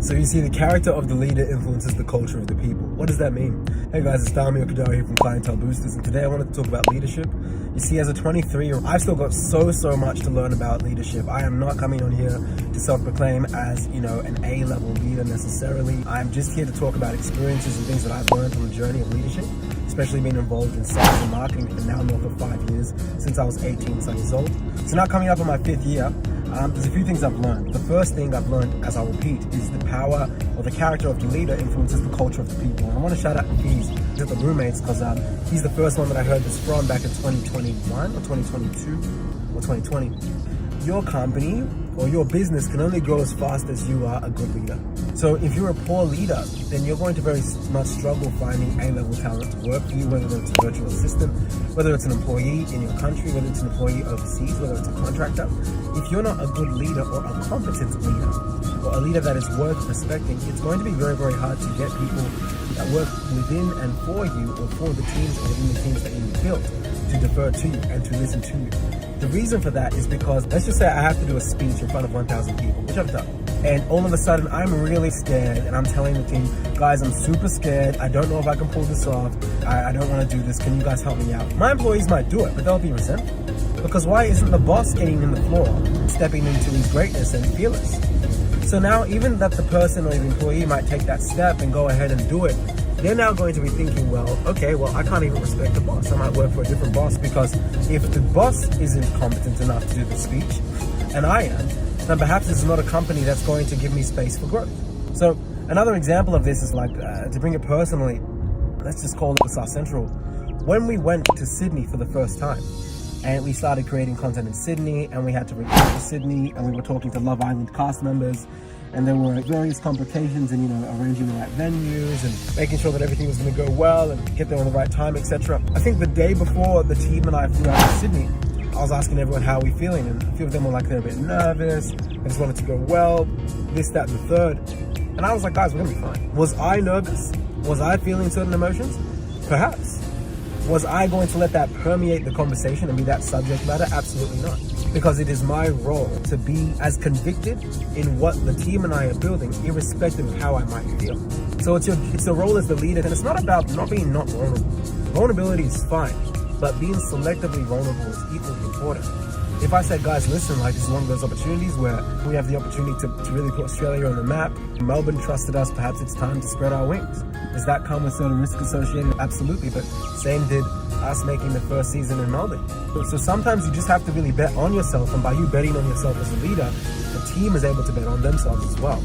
So you see, the character of the leader influences the culture of the people. What does that mean? Hey guys, it's Dami Okadari here from Clientele Boosters, and today I wanted to talk about leadership. You see, as a 23-year-old, I've still got so much to learn about leadership. I am not coming on here to self-proclaim as, an A-level leader necessarily. I'm just here to talk about experiences and things that I've learned on the journey of leadership, especially being involved in sales and marketing for now north of 5 years, since I was 18 years old. So now coming up on my 5th year, there's a few things I've learned. The first thing I've learned, as I'll repeat, is the power or the character of the leader influences the culture of the people. And I want to shout out Fees, the roommates, because he's the first one that I heard this from back in 2021 or 2022 or 2020. Your company or your business can only grow as fast as you are a good leader. So if you're a poor leader, then you're going to very much struggle finding A-level talent to work for you, whether it's a virtual assistant, whether it's an employee in your country, whether it's an employee overseas, whether it's a contractor. If you're not a good leader or a competent leader, or a leader that is worth respecting, it's going to be very hard to get people that work within and for you, or for the teams or within the teams that you built, to defer to you and to listen to you. The reason for that is because, let's just say I have to do a speech in front of 1,000 people, which I've done. And all of a sudden, I'm really scared, and I'm telling the team, guys, I'm super scared. I don't know if I can pull this off. I don't want to do this. Can you guys help me out? My employees might do it, but they'll be resentful. Because why isn't the boss getting in the floor, stepping into his greatness and fearless? So now, even that the person or the employee might take that step and go ahead and do it, they're now going to be thinking, I can't even respect the boss. I might work for a different boss, because if the boss isn't competent enough to do the speech, and I am, then perhaps this is not a company that's going to give me space for growth. So another example of this is to bring it personally, let's just call it the South Central. When we went to Sydney for the first time, and we started creating content in Sydney, and we had to record to Sydney, and we were talking to Love Island cast members, and there were various complications in, arranging the right venues and making sure that everything was going to go well and get there on the right time, etc. I think the day before the team and I flew out to Sydney, I was asking everyone how we feeling, and a few of them were they're a bit nervous, they just wanted to go well, this, that, and the third. And I was like, guys, we're going to be fine. Was I nervous? Was I feeling certain emotions? Perhaps. Was I going to let that permeate the conversation and be that subject matter? Absolutely not. Because it is my role to be as convicted in what the team and I are building, irrespective of how I might feel. So it's the role as the leader, and it's not about not being not vulnerable. Vulnerability is fine, but being selectively vulnerable is equally important. If I said, guys, listen, this is one of those opportunities where we have the opportunity to really put Australia on the map. Melbourne trusted us, perhaps it's time to spread our wings. Does that come with certain risks associated? Absolutely, but same did us making the first season in Melbourne. So sometimes you just have to really bet on yourself, and by you betting on yourself as a leader, the team is able to bet on themselves as well.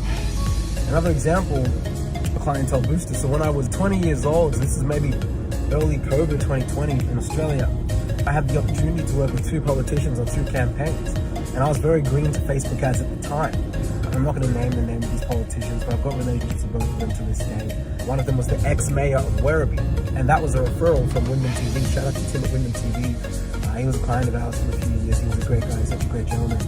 Another example, a clientele booster. So when I was 20 years old, this is maybe early COVID 2020 in Australia, I had the opportunity to work with 2 politicians on 2 campaigns, and I was very green to Facebook ads at the time. I'm not going to name the name of these politicians, but I've got relationships with both of them to this day. One of them was the ex-mayor of Werribee, and that was a referral from Wyndham TV. Shout out to Tim at Wyndham TV. He was a client of ours for a few years. He was a great guy, such a great gentleman.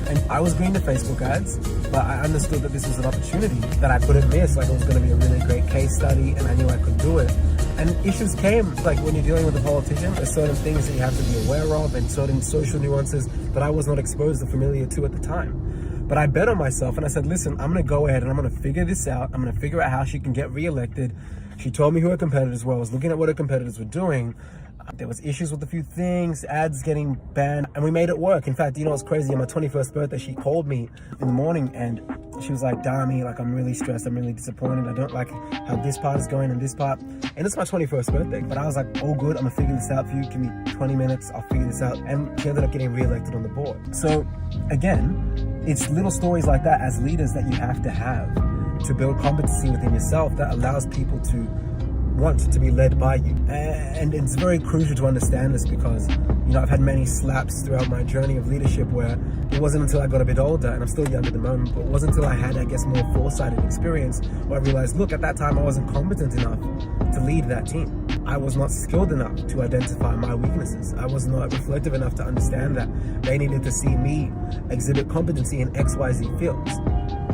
And I was green to Facebook ads, but I understood that this was an opportunity that I couldn't miss. It was going to be a really great case study, and I knew I could do it. And issues came, when you're dealing with a politician, there's certain things that you have to be aware of, and certain social nuances that I was not exposed or familiar to at the time. But I bet on myself, and I said, listen, I'm going to go ahead and I'm going to figure this out. I'm going to figure out how she can get reelected. She told me who her competitors were. I was looking at what her competitors were doing. There was issues with a few things, ads getting banned, and we made it work. In fact, what's crazy? On my 21st birthday, she called me in the morning, and she was like, Dami, I'm really stressed. I'm really disappointed. I don't like how this part is going and this part. And it's my 21st birthday, but I was like, oh good, I'm gonna figure this out for you. Give me 20 minutes, I'll figure this out. And she ended up getting reelected on the board. So again, it's little stories like that as leaders that you have to build competency within yourself that allows people to want to be led by you. And it's very crucial to understand this, because I've had many slaps throughout my journey of leadership where it wasn't until I got a bit older, and I'm still young at the moment, but it wasn't until I had, more foresight and experience where I realized, look, at that time I wasn't competent enough to lead that team. I was not skilled enough to identify my weaknesses. I was not reflective enough to understand that they needed to see me exhibit competency in XYZ fields.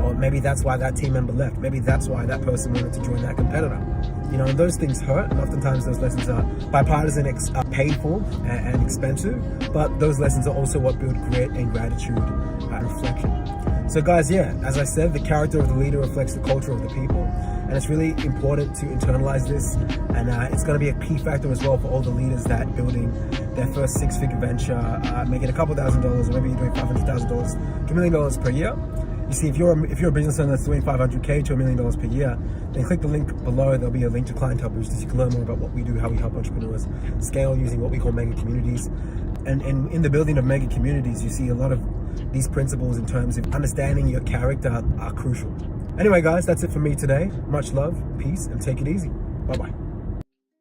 Or maybe that's why that team member left. Maybe that's why that person wanted to join that competitor. And those things hurt, and oftentimes those lessons are bipartisan, are painful and expensive, but those lessons are also what build grit and gratitude and reflection. So guys, yeah, as I said, the character of the leader reflects the culture of the people, and it's really important to internalize this, and it's going to be a key factor as well for all the leaders that building their first six-figure venture, making a couple $1,000, or maybe you're doing $500,000 to $1 million per year. You see, if you're a business owner that's doing $500K to $1 million per year, then click the link below. There'll be a link to Clientele Boosters. You can learn more about what we do, how we help entrepreneurs scale using what we call mega communities. And in the building of mega communities, you see a lot of these principles in terms of understanding your character are crucial. Anyway, guys, that's it for me today. Much love, peace, and take it easy. Bye-bye.